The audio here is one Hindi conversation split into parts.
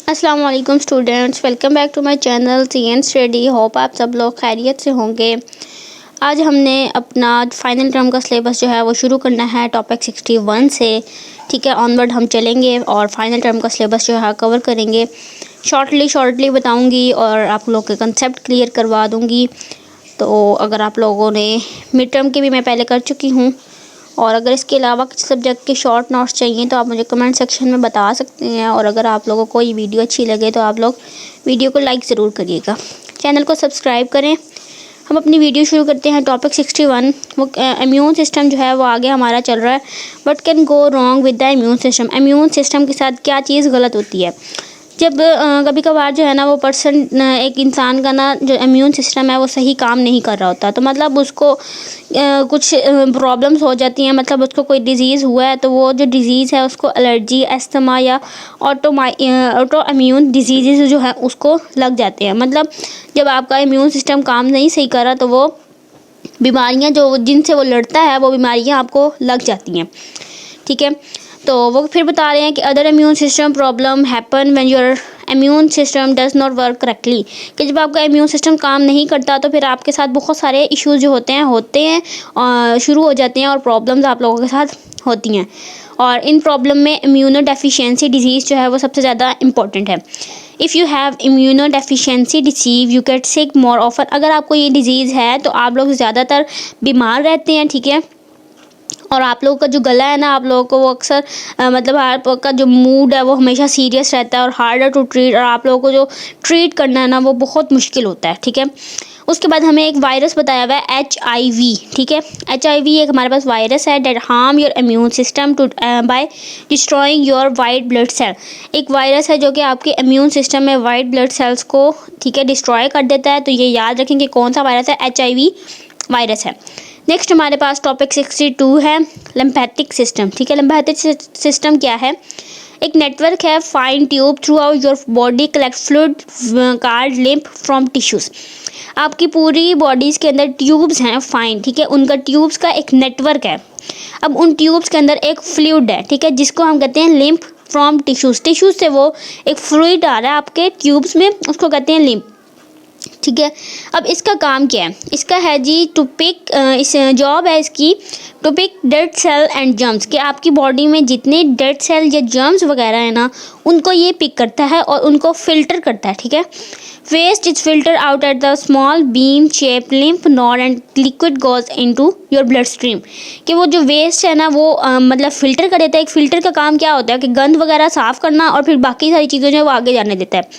अस्सलाम वालेकुम students, welcome back to my channel CN study. Hope आप सब लोग खैरियत से होंगे। आज हमने अपना फाइनल टर्म का सिलेबस जो है वो शुरू करना है टॉपिक 61 से। ठीक है, ऑनवर्ड हम चलेंगे और फाइनल टर्म का सिलेबस जो है कवर करेंगे। शॉर्टली बताऊंगी और आप लोग के कंसेप्ट क्लियर करवा दूंगी। तो अगर आप लोगों ने मिड टर्म के भी मैं पहले कर चुकी हूँ, और अगर इसके अलावा किसी सब्जेक्ट के शॉर्ट नोट्स चाहिए तो आप मुझे कमेंट सेक्शन में बता सकते हैं। और अगर आप लोगों को ये वीडियो अच्छी लगे तो आप लोग वीडियो को लाइक ज़रूर करिएगा, चैनल को सब्सक्राइब करें। हम अपनी वीडियो शुरू करते हैं। टॉपिक 61 वो इम्यून सिस्टम जो है वो आगे हमारा चल रहा है। What can go wrong with the immune system. Immune system के साथ क्या चीज़ गलत होती है। जब कभी कभार जो है ना वो पर्सन एक इंसान का ना जो इम्यून सिस्टम है वो सही काम नहीं कर रहा होता, तो मतलब उसको कुछ प्रॉब्लम्स हो जाती हैं। मतलब उसको कोई डिज़ीज़ हुआ है तो वो जो डिज़ीज़ है उसको एलर्जी, अस्थमा या ऑटो इम्यून डिजीज़ जो है उसको लग जाते हैं। मतलब जब आपका इम्यून सिस्टम काम नहीं सही कर रहा तो वो बीमारियां जो जिनसे वो लड़ता है वो बीमारियां आपको लग जाती हैं। ठीक है, तो वो फिर बता रहे हैं कि other immune system problem happen when your immune system does not work correctly. कि जब आपका इम्यून सिस्टम काम नहीं करता तो फिर आपके साथ बहुत सारे इश्यूज जो होते हैं शुरू हो जाते हैं और प्रॉब्लम्स आप लोगों के साथ होती हैं। और इन प्रॉब्लम में इम्यूनो डेफिशिएंसी डिजीज़ जो है वो सबसे ज़्यादा इंपॉर्टेंट है। If you have immuno deficiency disease you get sick more often. अगर आपको ये डिजीज़ है तो आप लोग ज़्यादातर बीमार रहते हैं। ठीक है, और आप लोगों का जो गला है ना, आप लोगों को वो अक्सर मतलब आपका जो मूड है वो हमेशा सीरियस रहता है और हार्डर टू ट्रीट, और आप लोगों को जो ट्रीट करना है ना वो बहुत मुश्किल होता है। ठीक है, उसके बाद हमें एक वायरस बताया हुआ है HIV। ठीक है, HIV एक हमारे पास वायरस है that harm your immune system to by destroying your white blood cell. एक वायरस है जो कि आपके इम्यून सिस्टम में वाइट ब्लड सेल्स को ठीक है डिस्ट्रॉय कर देता है। तो ये याद रखें कि कौन सा वायरस है, HIV वायरस है। नेक्स्ट हमारे पास टॉपिक 62 है लिम्फेटिक सिस्टम। ठीक है, लिम्फेटिक सिस्टम क्या है। एक नेटवर्क है fine tube through out your body collect fluid card lymph from tissues. आपकी पूरी बॉडीज़ के अंदर ट्यूब्स हैं फाइन। ठीक है, उनका ट्यूब्स का एक नेटवर्क है। अब उन ट्यूब्स के अंदर एक फ्लूइड है, ठीक है, जिसको हम कहते हैं लिम्फ फ्रॉम टिश्यूज़। टिश्यूज़ से वो एक फ्लूइड आ रहा है आपके ट्यूब्स में, उसको कहते हैं लिम्फ। ठीक है, अब इसका काम क्या है। इसका है जी टू पिक, इस जॉब है इसकी to pick dead cell and germs. कि आपकी बॉडी में जितने डेड सेल या जर्म्स वगैरह है ना उनको ये पिक करता है और उनको फिल्टर करता है। ठीक है, waste is filter out at the small bean shape lymph node and liquid goes into your blood stream. कि वो जो वेस्ट है ना वो मतलब फिल्टर कर देता है। एक फिल्टर का काम क्या होता है कि गंद वगैरह साफ़ करना और फिर बाकी सारी चीज़ें जो है वो आगे जाने देता है।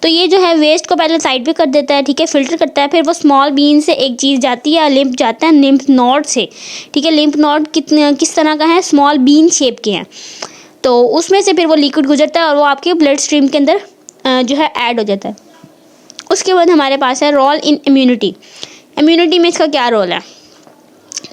तो ये जो है वेस्ट को पहले साइड पे कर देता है। ठीक है, फिल्टर करता है, फिर वो स्मॉल बीन से एक चीज़ जाती है, लिम्फ जाता है लिम्फ नोड से। ठीक है, लिम्फ नोड किस तरह का है, स्मॉल बीन शेप के हैं। तो उसमें से फिर वो लिक्विड गुजरता है और वो आपके ब्लड स्ट्रीम के अंदर जो है ऐड हो जाता है। उसके बाद हमारे पास है रोल इन इम्यूनिटी। इम्यूनिटी में इसका क्या रोल है,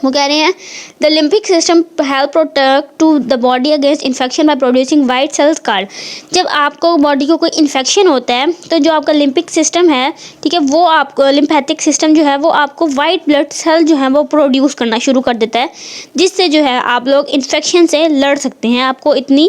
वो कह रहे हैं the lymphic system help protect to the body against infection by producing white cells card. जब आपको बॉडी को कोई इन्फेक्शन होता है तो जो आपका लिम्फिक सिस्टम है, ठीक है, वो आपको लिम्फेटिक सिस्टम जो है वो आपको वाइट ब्लड सेल जो है वो प्रोड्यूस करना शुरू कर देता है, जिससे जो है आप लोग इन्फेक्शन से लड़ सकते हैं। आपको इतनी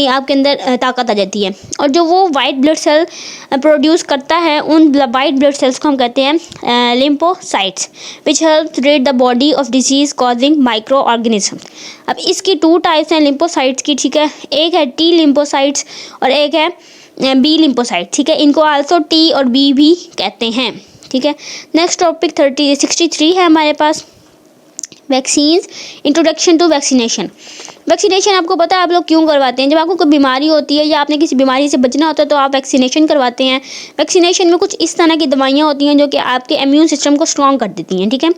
आपके अंदर ताकत आ जाती है। और जो वो वाइट ब्लड सेल प्रोड्यूस करता है उन वाइट ब्लड सेल्स को हम कहते हैं lymphocytes, which help read the body of disease causing micro organism. अब इसकी 2 टाइप्स हैं लिम्फोसाइट्स की। ठीक है, एक है टी लिम्फोसाइट्स और एक है बी लिम्फोसाइट। ठीक है, इनको आल्सो टी और बी भी कहते हैं। ठीक है, नेक्स्ट टॉपिक 63 है हमारे पास vaccines, introduction to vaccination. Vaccination आपको पता है आप लोग क्यों करवाते हैं। जब आपको कोई बीमारी होती है या आपने किसी बीमारी से बचना होता है तो आप वैक्सीनेशन करवाते हैं। वैक्सीनेशन में कुछ इस तरह की दवाइयाँ होती हैं जो कि आपके इम्यून सिस्टम को स्ट्रॉन्ग कर देती हैं। ठीक है,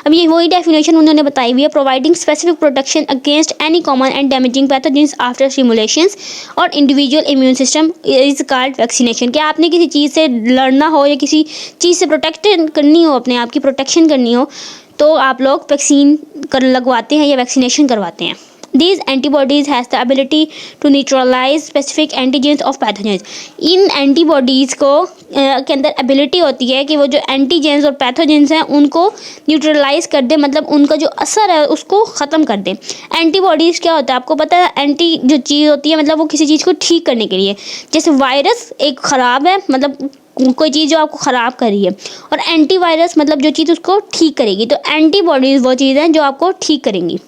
अब ये वही डेफिनेशन उन्होंने बताई हुई है, providing specific protection against any common and damaging pathogens after stimulations और individual immune system is called vaccination. क्या आपने किसी चीज़ से लड़ना हो या किसी चीज़ से प्रोटेक्ट करनी हो, अपने आप की प्रोटेक्शन करनी हो, तो आप लोग वैक्सीन लगवाते हैं या वैक्सीनेशन करवाते हैं। These antibodies has the ability to neutralize specific antigens of pathogens. In antibodies को के अंदर एबिलिटी होती है कि वो जो एंटीजेंस और पैथोजेंस हैं उनको न्यूट्रलाइज कर दे, मतलब उनका जो असर है उसको ख़त्म कर दे। एंटीबॉडीज़ क्या होता है आपको पता है? एंटी जो चीज़ होती है मतलब वो किसी चीज़ को ठीक करने के लिए। जैसे वायरस एक ख़राब है, मतलब कोई चीज़ जो आपको ख़राब कर रही है, और एंटीवायरस मतलब जो चीज़ उसको ठीक करेगी। तो एंटीबॉडीज़ वो चीज़ हैं जो आपको ठीक करेंगी,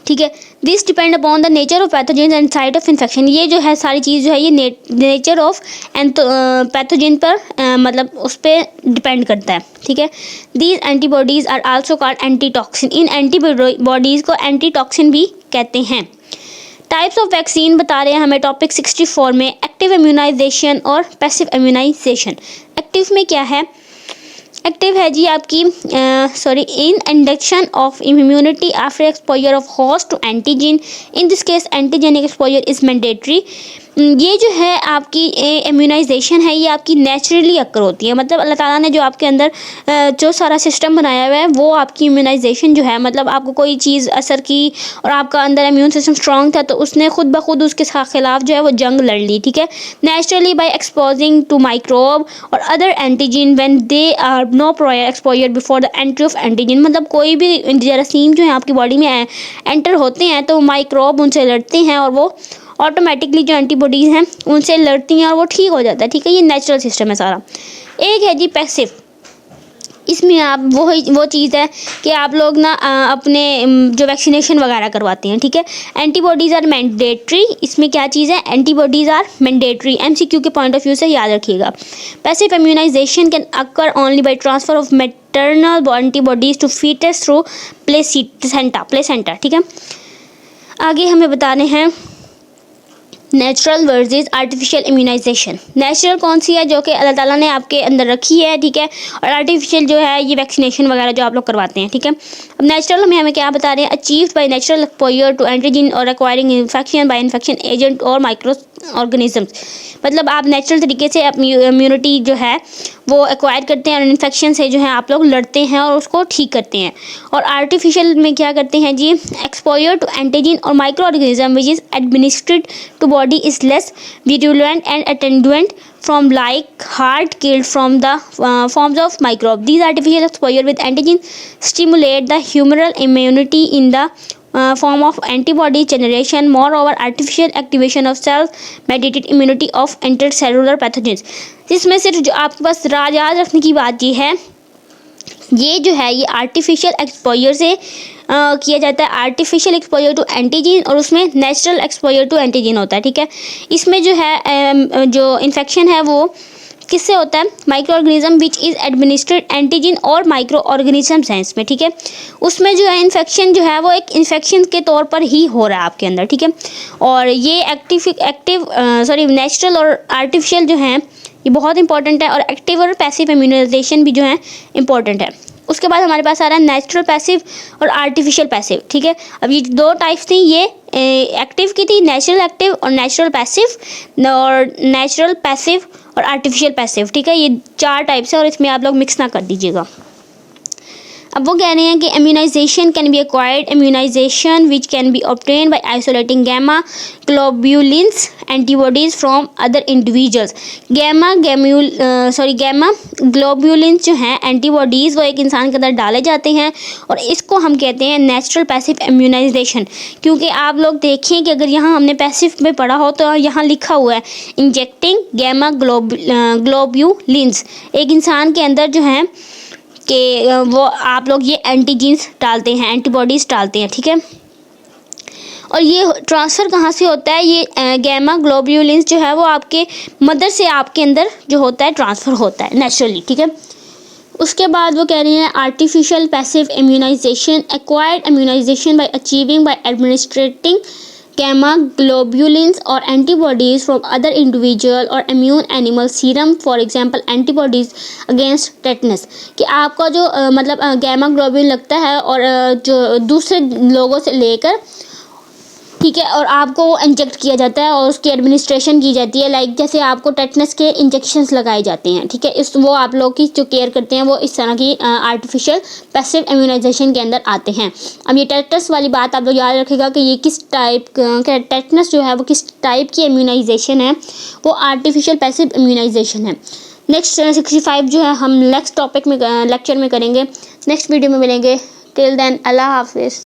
ठीक है। This depend upon the nature of pathogen and site of infection. ये जो है सारी चीज़ जो है ये नेचर ऑफ पैथोजेन पर मतलब उस पर डिपेंड करता है, ठीक है। These antibodies are also called antitoxin. इन एंटीबॉडीज़ को एंटीटॉक्सिन भी कहते हैं। टाइप्स ऑफ वैक्सीन बता रहे हैं हमें टॉपिक 64 में, एक्टिव इम्यूनाइजेशन और पैसिव इम्यूनाइजेशन। एक्टिव में क्या है? एक्टिव है जी आपकी in induction of immunity after exposure of host to antigen. In this case antigenic exposure is mandatory. ये जो है आपकी इम्यूनाइजेशन है ये आपकी नेचुरली अक्कर होती है, मतलब अल्लाह ताला ने जो आपके अंदर जो सारा सिस्टम बनाया हुआ है वो आपकी इम्यूनाइजेशन जो है, मतलब आपको कोई चीज़ असर की और आपका अंदर इम्यून सिस्टम स्ट्रॉन्ग था तो उसने खुद ब खुद उसके खिलाफ जो है वो जंग लड़ ली, ठीक है। Naturally by exposing to microbe और other antigen when they are no prior exposure before the entry of antigen. मतलब कोई भी जरासीम जो है आपकी बॉडी में एंटर होते हैं तो माइक्रोब उनसे लड़ते हैं और वो ऑटोमेटिकली जो एंटीबॉडीज़ हैं उनसे लड़ती हैं और वो ठीक हो जाता है, ठीक है। ये नेचुरल सिस्टम है सारा। एक है जी पैसिव। इसमें आप वो चीज़ है कि आप लोग ना अपने जो वैक्सीनेशन वगैरह करवाते हैं, ठीक है। Antibodies are mandatory. इसमें क्या चीज़ है? Antibodies are mandatory. एमसीक्यू के पॉइंट ऑफ व्यू से याद रखिएगा। Passive immunization can occur only by transfer of maternal antibodies to foetus through placenta, ठीक है। आगे हमें बता रहे हैं natural versus artificial immunization. Natural कौन सी है? जो कि अल्लाह ताला ने आपके अंदर रखी है, ठीक है। और आर्टिफिशियल जो है ये वैक्सीनेशन वगैरह जो आप लोग करवाते हैं, ठीक है। अब नेचुरल में हमें क्या बता रहे हैं? Achieved by natural exposure to antigen और acquiring infection by infection agent और माइक्रो ऑर्गेनिजम्स। मतलब आप नेचुरल तरीके से अपनी इम्यूनिटी जो है वो एक्वायर करते हैं और इन्फेक्शन से जो है आप लोग लड़ते हैं और उसको ठीक करते हैं। और आर्टिफिशियल में क्या करते हैं जी? एक्सपोजर टू एंटीजन और microorganism which is administered to body is less virulent and attenuant from like hard killed from the forms of microbe. These artificial exposure with antigen stimulate the humoral immunity in the form of antibody generation. Moreover, artificial activation of cells mediated immunity of intercellular pathogens. इसमें सिर्फ जो आपके पास याद रखने की बात ये है, ये जो है ये आर्टिफिशियल एक्सपोजर से किया जाता है। आर्टिफिशियल एक्सपोजर टू एंटीजन और उसमें नेचुरल एक्सपोजर टू एंटीजन होता है, ठीक है। इसमें जो है जो इन्फेक्शन है वो किससे होता है? Micro organism which is administered antigen और माइक्रो ऑर्गेनिज्म है इसमें, ठीक है। उसमें जो है इन्फेक्शन जो है वो एक इन्फेक्शन के तौर पर ही हो रहा है आपके अंदर, ठीक है। और ये नेचुरल और आर्टिफिशियल जो हैं ये बहुत इंपॉर्टेंट है, और एक्टिव और पैसिव इम्यूनाइजेशन भी जो है इंपॉर्टेंट है। उसके बाद हमारे पास आ रहा है नेचुरल पैसिव और आर्टिफिशियल पैसिव, ठीक है। अब ये दो टाइप्स थी, ये एक्टिव की थी, नेचुरल एक्टिव और नेचुरल पैसिव, और नेचुरल पैसिव और आर्टिफिशियल पैसिव, ठीक है। ये 4 टाइप्स है और इसमें आप लोग मिक्स ना कर दीजिएगा। अब वो कह रहे हैं कि immunization can be acquired immunization which can be obtain by isolating gamma globulins antibodies from other individuals. Gamma globulins जो हैं एंटीबॉडीज़ वो एक इंसान के अंदर डाले जाते हैं और इसको हम कहते हैं नेचुरल पैसिव इम्यूनाइजेशन। क्योंकि आप लोग देखें कि अगर यहाँ हमने पैसिव में पढ़ा हो तो यहाँ लिखा हुआ है इंजेक्टिंग गैमा ग्लोब्यूलिन्स। एक इंसान के अंदर जो है कि वो आप लोग ये एंटीजीन्स डालते हैं, एंटीबॉडीज़ डालते हैं, ठीक है। और ये ट्रांसफ़र कहाँ से होता है? ये गैमा ग्लोब्यूलिन्स जो है वो आपके मदर से आपके अंदर जो होता है ट्रांसफ़र होता है नेचुरली, ठीक है। उसके बाद वो कह रहे हैं artificial passive immunization, acquired immunization by achieving by administrating gamma globulins or antibodies from other individual or immune animal serum, for example antibodies against tetanus। कि आपका जो मतलब गैमा ग्लोबुलिन लगता है और जो दूसरे लोगों से लेकर ठीक है, और आपको वो इंजेक्ट किया जाता है और उसकी एडमिनिस्ट्रेशन की जाती है, लाइक जैसे आपको टेटनस के इंजेक्शंस लगाए जाते हैं। ठीक है, इस वो आप लोग की जो केयर करते हैं वो इस तरह की आर्टिफिशियल पैसिव इम्यूनाइजेशन के अंदर आते हैं। अब ये टेटनस वाली बात आप लोग याद रखिएगा कि ये किस टाइप का टेटनस जो है वो किस टाइप की इम्यूनाइजेशन है, वो आर्टिफिशियल पैसिव इम्यूनाइजेशन है। नेक्स्ट 65 जो है हम नेक्स्ट टॉपिक में लेक्चर में करेंगे, नेक्स्ट वीडियो में मिलेंगे। टिल देन अल्लाह हाफिज़।